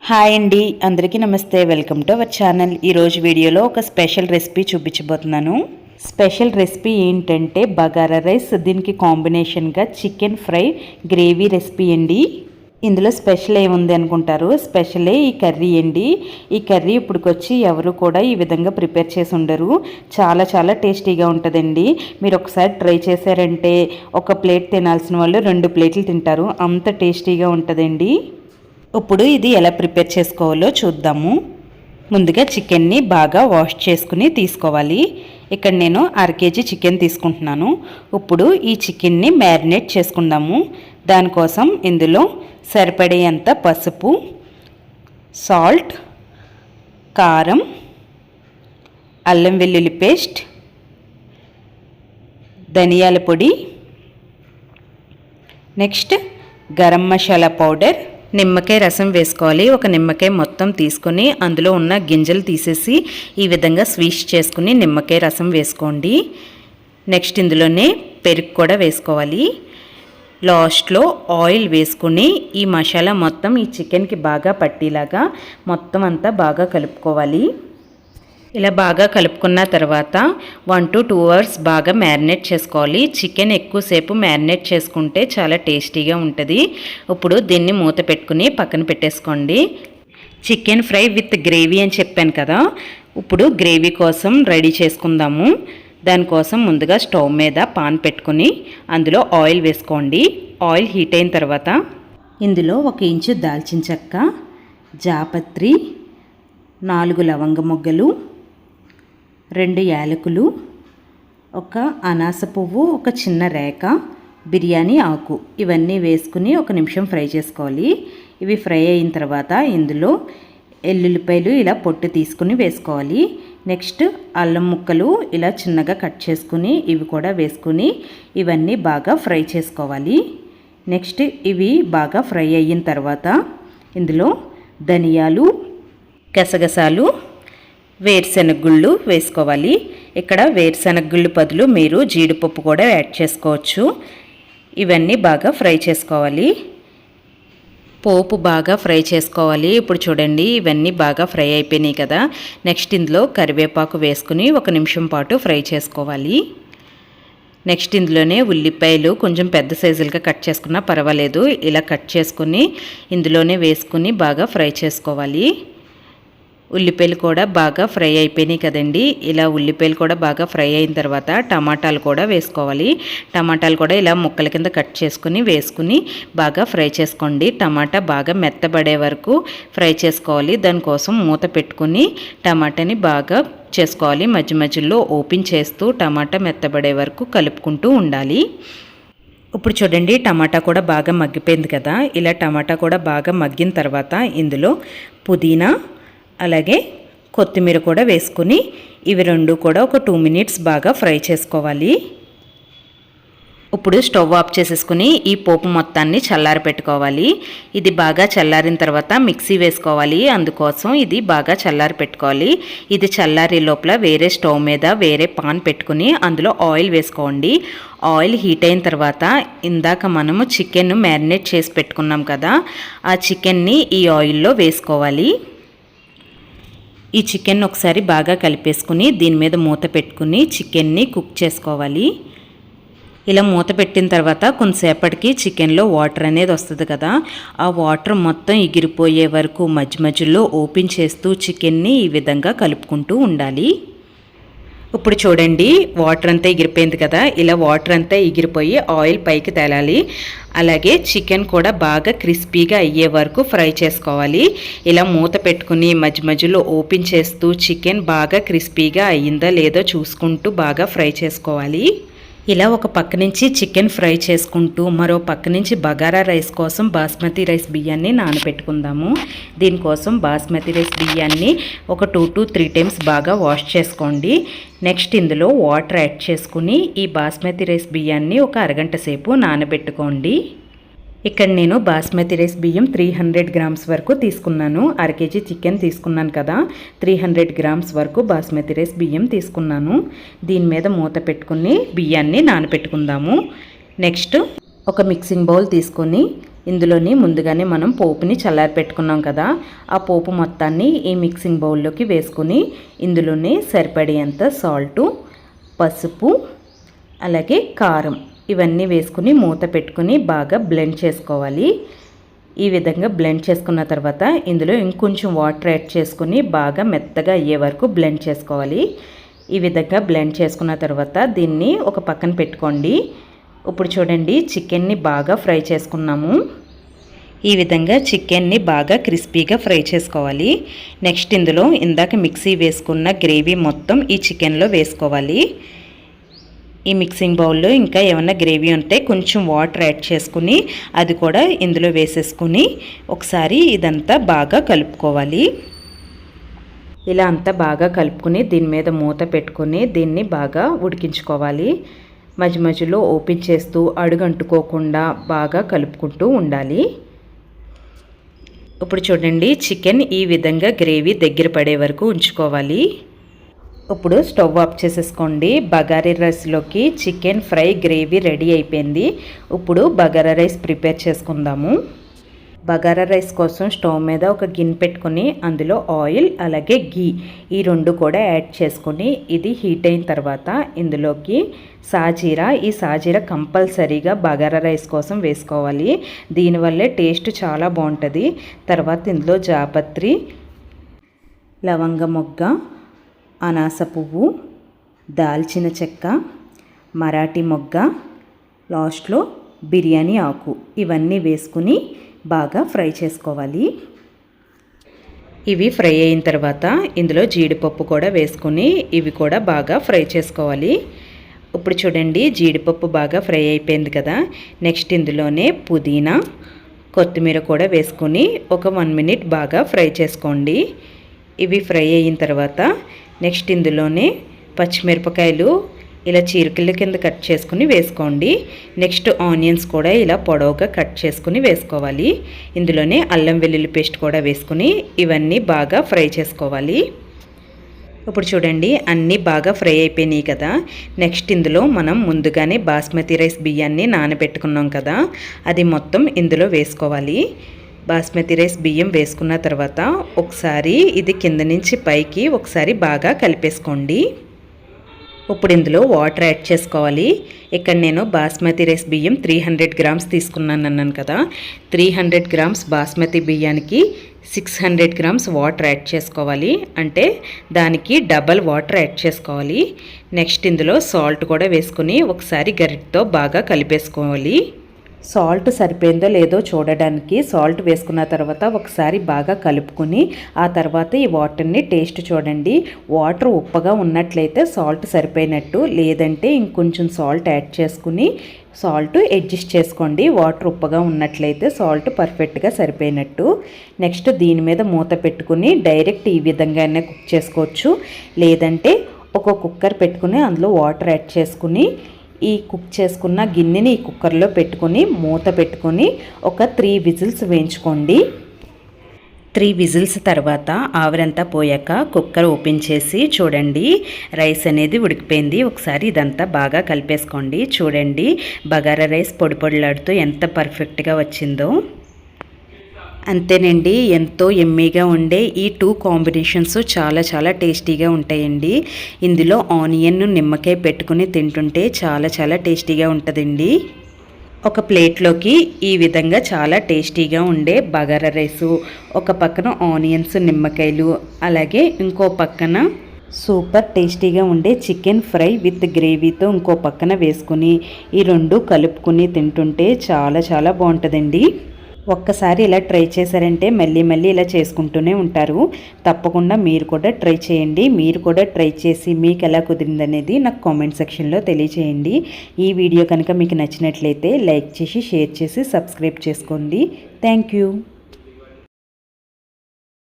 Hi అండి, అందరికీ నమస్తే. Welcome to our channel. ఈరోజు వీడియోలో ఒక స్పెషల్ రెసిపీ చూపించబోతున్నాను. స్పెషల్ రెసిపీ ఏంటంటే బగారా రైస్, దీనికి కాంబినేషన్గా చికెన్ ఫ్రై గ్రేవీ రెసిపీ అండి. ఇందులో స్పెషల్ ఏముంది అనుకుంటారు, స్పెషలే ఈ కర్రీ అండి. ఈ కర్రీ ఇప్పటికొచ్చి ఎవరు కూడా ఈ విధంగా ప్రిపేర్ చేసి ఉండరు. చాలా చాలా టేస్టీగా ఉంటుందండి. మీరు ఒకసారి ట్రై చేశారంటే ఒక ప్లేట్ తినాల్సిన వాళ్ళు 2 ప్లేట్లు తింటారు, అంత టేస్టీగా ఉంటుందండి. ఇప్పుడు ఇది ఎలా ప్రిపేర్ చేసుకోవాలో చూద్దాము. ముందుగా చికెన్ని బాగా వాష్ చేసుకుని తీసుకోవాలి. ఇక్కడ నేను 1/2 kg చికెన్ తీసుకుంటున్నాను. ఇప్పుడు ఈ చికెన్ని మ్యారినేట్ చేసుకుందాము. దానికోసం ఇందులో సరిపడేంత పసుపు, సాల్ట్, కారం, అల్లం వెల్లుల్లి పేస్ట్, ధనియాల పొడి, నెక్స్ట్ గరం మసాలా పౌడర్, నిమ్మకాయ రసం వేసుకోవాలి. ఒక నిమ్మకాయ మొత్తం తీసుకొని అందులో ఉన్న గింజలు తీసేసి ఈ విధంగా స్వీష్ చేసుకుని నిమ్మకాయ రసం వేసుకోండి. నెక్స్ట్ ఇందులోనే పెరుగు కూడా వేసుకోవాలి. లాస్ట్లో ఆయిల్ వేసుకుని ఈ మసాలా మొత్తం ఈ చికెన్కి బాగా పట్టేలాగా మొత్తం అంతా బాగా కలుపుకోవాలి. ఇలా బాగా కలుపుకున్న తర్వాత 1 to 2 hours బాగా మ్యారినేట్ చేసుకోవాలి. చికెన్ ఎక్కువసేపు మ్యారినేట్ చేసుకుంటే చాలా టేస్టీగా ఉంటుంది. ఇప్పుడు దీన్ని మూత పెట్టుకుని పక్కన పెట్టేసుకోండి. చికెన్ ఫ్రై విత్ గ్రేవీ అని చెప్పాను కదా, ఇప్పుడు గ్రేవీ కోసం రెడీ చేసుకుందాము. దానికోసం ముందుగా స్టవ్ మీద పాన్ పెట్టుకుని అందులో ఆయిల్ వేసుకోండి. ఆయిల్ హీట్ అయిన తర్వాత ఇందులో 1 ఇంచు దాల్చిన చెక్క, జాపత్రి, 4 లవంగ మొగ్గలు, 2 యాలకులు, 1 అనాస పువ్వు, 1 చిన్న రేక, బిర్యానీ ఆకు, ఇవన్నీ వేసుకుని 1 నిమిషం ఫ్రై చేసుకోవాలి. ఇవి ఫ్రై అయిన తర్వాత ఇందులో ఎల్లుల్లిపాయలు ఇలా పొట్టు తీసుకుని వేసుకోవాలి. నెక్స్ట్ అల్లం ముక్కలు ఇలా చిన్నగా కట్ చేసుకుని ఇవి కూడా వేసుకుని ఇవన్నీ బాగా ఫ్రై చేసుకోవాలి. నెక్స్ట్ ఇవి బాగా ఫ్రై అయిన తర్వాత ఇందులో ధనియాలు, గసగసాలు, వేరుశెనగగుళ్ళు వేసుకోవాలి. ఇక్కడ వేరుశెనగగుళ్ళు బదులు మీరు జీడిపప్పు కూడా యాడ్ చేసుకోవచ్చు. ఇవన్నీ బాగా ఫ్రై చేసుకోవాలి. పోపు బాగా ఫ్రై చేసుకోవాలి. ఇప్పుడు చూడండి, ఇవన్నీ బాగా ఫ్రై అయిపోయినాయి కదా. నెక్స్ట్ ఇందులో కరివేపాకు వేసుకుని 1 నిమిషం పాటు ఫ్రై చేసుకోవాలి. నెక్స్ట్ ఇందులోనే ఉల్లిపాయలు కొంచెం పెద్ద సైజులుగా కట్ చేసుకున్నా పర్వాలేదు, ఇలా కట్ చేసుకుని ఇందులోనే వేసుకుని బాగా ఫ్రై చేసుకోవాలి. ఉల్లిపాయలు కూడా బాగా ఫ్రై అయిపోయినాయి కదండి. ఇలా ఉల్లిపాయలు కూడా బాగా ఫ్రై అయిన తర్వాత టమాటాలు కూడా వేసుకోవాలి. టమాటాలు కూడా ఇలా ముక్కల కింద కట్ చేసుకుని వేసుకుని బాగా ఫ్రై చేసుకోండి. టమాటా బాగా మెత్తబడే వరకు ఫ్రై చేసుకోవాలి. దానికోసం మూత పెట్టుకుని టమాటాని బాగా చేసుకోవాలి. మధ్య మధ్యలో ఓపెన్ చేస్తూ టమాటా మెత్తబడే వరకు కలుపుకుంటూ ఉండాలి. ఇప్పుడు చూడండి, టమాటా కూడా బాగా మగ్గిపోయింది కదా. ఇలా టమాటా కూడా బాగా మగ్గిన తర్వాత ఇందులో పుదీనా అలాగే కొత్తిమీర కూడా వేసుకుని ఇవి 2 కూడా ఒక 2 minutes బాగా ఫ్రై చేసుకోవాలి. ఇప్పుడు స్టవ్ ఆఫ్ చేసేసుకుని ఈ పోపు మొత్తాన్ని చల్లారి పెట్టుకోవాలి. ఇది బాగా చల్లారిన తర్వాత మిక్సీ వేసుకోవాలి. అందుకోసం ఇది బాగా చల్లారి పెట్టుకోవాలి. ఇది చల్లారి లోపల వేరే స్టవ్ మీద వేరే పాన్ పెట్టుకుని అందులో ఆయిల్ వేసుకోండి. ఆయిల్ హీట్ అయిన తర్వాత ఇందాక మనము చికెన్ మ్యారినేట్ చేసి పెట్టుకున్నాం కదా, ఆ చికెన్ని ఈ ఆయిల్లో వేసుకోవాలి. ఈ చికెన్ ఒకసారి బాగా కలిపేసుకుని దీని మీద మూత పెట్టుకుని చికెన్ని కుక్ చేసుకోవాలి. ఇలా మూత పెట్టిన తర్వాత కొంతసేపటికి చికెన్లో వాటర్ అనేది వస్తుంది కదా, ఆ వాటర్ మొత్తం ఎగిరిపోయే వరకు మధ్య మధ్యలో ఓపెన్ చేస్తూ చికెన్ని ఈ విధంగా కలుపుకుంటూ ఉండాలి. ఇప్పుడు చూడండి, వాటర్ అంతా ఎగిరిపోయింది కదా. ఇలా వాటర్ అంతా ఎగిరిపోయి ఆయిల్ పైకి తేలాలి. అలాగే చికెన్ కూడా బాగా క్రిస్పీగా అయ్యే వరకు ఫ్రై చేసుకోవాలి. ఇలా మూత పెట్టుకుని మధ్య మధ్యలో ఓపెన్ చేస్తూ చికెన్ బాగా క్రిస్పీగా అయ్యిందా లేదో చూసుకుంటూ బాగా ఫ్రై చేసుకోవాలి. ఇలా ఒక పక్క నుంచి చికెన్ ఫ్రై చేసుకుంటూ మరో పక్క నుంచి బగారా రైస్ కోసం బాస్మతి రైస్ బియ్యాన్ని నానబెట్టుకుందాము. దీనికోసం బాస్మతి రైస్ బియ్యాన్ని ఒక 2 to 3 times బాగా వాష్ చేసుకోండి. నెక్స్ట్ ఇందులో వాటర్ యాడ్ చేసుకుని ఈ బాస్మతి రైస్ బియ్యాన్ని ఒక అరగంట సేపు నానబెట్టుకోండి. ఇక్కడ నేను బాస్మతి రైస్ బియ్యం 300 grams వరకు తీసుకున్నాను. 1/2 kg చికెన్ తీసుకున్నాను కదా, 300 grams వరకు బాస్మతి రైస్ బియ్యం తీసుకున్నాను. దీని మీద మూత పెట్టుకుని బియ్యాన్ని నానబెట్టుకుందాము. నెక్స్ట్ ఒక మిక్సింగ్ బౌల్ తీసుకొని ఇందులోని ముందుగానే మనం పోపుని చల్లారి పెట్టుకున్నాం కదా, ఆ పోపు మొత్తాన్ని ఈ మిక్సింగ్ బౌల్లోకి వేసుకొని ఇందులోనే సరిపడేంత సాల్టు, పసుపు, అలాగే కారం ఇవన్నీ వేసుకుని మూత పెట్టుకుని బాగా బ్లెండ్ చేసుకోవాలి. ఈ విధంగా బ్లెండ్ చేసుకున్న తర్వాత ఇందులో ఇంకొంచెం వాటర్ యాడ్ చేసుకుని బాగా మెత్తగా అయ్యే వరకు బ్లెండ్ చేసుకోవాలి. ఈ విధంగా బ్లెండ్ చేసుకున్న తర్వాత దీన్ని ఒక పక్కన పెట్టుకోండి. ఇప్పుడు చూడండి, చికెన్ని బాగా ఫ్రై చేసుకున్నాము. ఈ విధంగా చికెన్ని బాగా క్రిస్పీగా ఫ్రై చేసుకోవాలి. నెక్స్ట్ ఇందులో ఇందాక మిక్సీ వేసుకున్న గ్రేవీ మొత్తం ఈ చికెన్లో వేసుకోవాలి. ఈ మిక్సింగ్ బౌల్లో ఇంకా ఏమన్నా గ్రేవీ ఉంటే కొంచెం వాటర్ యాడ్ చేసుకుని అది కూడా ఇందులో వేసేసుకుని ఒకసారి ఇదంతా బాగా కలుపుకోవాలి. ఇలా అంతా బాగా కలుపుకుని దీని మీద మూత పెట్టుకుని దీన్ని బాగా ఉడికించుకోవాలి. మధ్య మధ్యలో ఓపెన్ చేస్తూ అడుగంటుకోకుండా బాగా కలుపుకుంటూ ఉండాలి. ఇప్పుడు చూడండి, చికెన్ ఈ విధంగా గ్రేవీ దగ్గర పడే వరకు ఉంచుకోవాలి. ఇప్పుడు స్టవ్ ఆఫ్ చేసేసుకోండి. బగారా రైస్లోకి చికెన్ ఫ్రై గ్రేవీ రెడీ అయిపోయింది. ఇప్పుడు బగారా రైస్ ప్రిపేర్ చేసుకుందాము. బగారా రైస్ కోసం స్టవ్ మీద ఒక గిన్నె పెట్టుకొని అందులో ఆయిల్ అలాగే గీ ఈ రెండు కూడా యాడ్ చేసుకొని ఇది హీట్ అయిన తర్వాత ఇందులోకి సాజీరా, ఈ సాజీరా కంపల్సరీగా బగారా రైస్ కోసం వేసుకోవాలి. దీనివల్లే టేస్ట్ చాలా బాగుంటుంది. తర్వాత ఇందులో జాపత్రి, లవంగ మొగ్గ, అనాస పువ్వు, దాల్చిన చెక్క, మరాఠీ మొగ్గ, లాస్ట్లో బిర్యానీ ఆకు ఇవన్నీ వేసుకుని బాగా ఫ్రై చేసుకోవాలి. ఇవి ఫ్రై అయిన తర్వాత ఇందులో జీడిపప్పు కూడా వేసుకుని ఇవి కూడా బాగా ఫ్రై చేసుకోవాలి. ఇప్పుడు చూడండి, జీడిపప్పు బాగా ఫ్రై అయిపోయింది కదా. నెక్స్ట్ ఇందులోనే పుదీనా, కొత్తిమీర కూడా వేసుకొని ఒక 1 మినిట్ బాగా ఫ్రై చేసుకోండి. ఇవి ఫ్రై అయిన తర్వాత నెక్స్ట్ ఇందులోనే పచ్చిమిరపకాయలు ఇలా చీరికల కింద కట్ చేసుకుని వేసుకోండి. నెక్స్ట్ ఆనియన్స్ కూడా ఇలా పొడవుగా కట్ చేసుకుని వేసుకోవాలి. ఇందులోనే అల్లం వెల్లుల్లి పేస్ట్ కూడా వేసుకుని ఇవన్నీ బాగా ఫ్రై చేసుకోవాలి. ఇప్పుడు చూడండి, అన్నీ బాగా ఫ్రై అయిపోయినాయి కదా. నెక్స్ట్ ఇందులో మనం ముందుగానే బాస్మతి రైస్ బియ్యాన్ని నానబెట్టుకున్నాం కదా, అది మొత్తం ఇందులో వేసుకోవాలి. బాస్మతి రైస్ బియ్యం వేసుకున్న తర్వాత ఒకసారి ఇది కింద నుంచి పైకి ఒకసారి బాగా కలిపేసుకోండి. ఇప్పుడు ఇందులో వాటర్ యాడ్ చేసుకోవాలి. ఇక్కడ నేను బాస్మతి రైస్ బియ్యం 300 గ్రామ్స్ తీసుకున్నాను అన్నాను కదా. 300 గ్రామ్స్ బాస్మతి బియ్యానికి 600 గ్రామ్స్ వాటర్ యాడ్ చేసుకోవాలి. అంటే దానికి డబల్ వాటర్ యాడ్ చేసుకోవాలి. నెక్స్ట్ ఇందులో సాల్ట్ కూడా వేసుకుని ఒకసారి గరిటెతో బాగా కలిపేసుకోవాలి. సాల్ట్ సరిపోయిందో లేదో చూడడానికి సాల్ట్ వేసుకున్న తర్వాత ఒకసారి బాగా కలుపుకొని ఆ తర్వాత ఈ వాటర్ని టేస్ట్ చూడండి. వాటర్ ఉప్పగా ఉన్నట్లయితే సాల్ట్ సరిపోయినట్టు, లేదంటే ఇంకొంచెం సాల్ట్ యాడ్ చేసుకుని సాల్ట్ అడ్జస్ట్ చేసుకోండి. వాటర్ ఉప్పగా ఉన్నట్లయితే సాల్ట్ పర్ఫెక్ట్గా సరిపోయినట్టు. నెక్స్ట్ దీని మీద మూత పెట్టుకుని డైరెక్ట్ ఈ విధంగానే కుక్ చేసుకోవచ్చు, లేదంటే ఒక కుక్కర్ పెట్టుకుని అందులో వాటర్ యాడ్ చేసుకుని ఈ కుక్ చేసుకున్న గిన్నెని ఈ కుక్కర్లో పెట్టుకొని మూత పెట్టుకొని ఒక 3 విజిల్స్ వేయించుకోండి. 3 విజిల్స్ తర్వాత ఆవిరంతా పోయాక కుక్కర్ ఓపెన్ చేసి చూడండి, రైస్ అనేది ఉడికిపోయింది. ఒకసారి ఇదంతా బాగా కలిపేసుకోండి. చూడండి, బగారా రైస్ పొడి పొడిలాడుతూ ఎంత పర్ఫెక్ట్గా వచ్చిందో. అంతేనండి, ఎంతో యమ్మీగా ఉండే ఈ 2 కాంబినేషన్స్ చాలా చాలా టేస్టీగా ఉంటాయండి. ఇందులో ఆనియన్, నిమ్మకాయ పెట్టుకుని తింటుంటే చాలా చాలా టేస్టీగా ఉంటుందండి. ఒక ప్లేట్లోకి ఈ విధంగా చాలా టేస్టీగా ఉండే బగారా రైసు, ఒక పక్కన ఆనియన్స్, నిమ్మకాయలు, అలాగే ఇంకో పక్కన సూపర్ టేస్టీగా ఉండే చికెన్ ఫ్రై విత్ గ్రేవీతో ఇంకో పక్కన వేసుకుని ఈ రెండు కలుపుకుని తింటుంటే చాలా చాలా బాగుంటుందండి. ఒక్కసారి ఇలా ట్రై చేశారంటే మళ్ళీ మళ్ళీ ఇలా చేసుకుంటూనే ఉంటారు. తప్పకుండా మీరు కూడా ట్రై చేయండి. మీరు కూడా ట్రై చేసి మీకు ఎలా కుదిరిందనేది నాకు కామెంట్ సెక్షన్లో తెలియచేయండి. ఈ వీడియో కనుక మీకు నచ్చినట్లయితే లైక్ చేసి, షేర్ చేసి, సబ్స్క్రైబ్ చేసుకోండి. Thank you.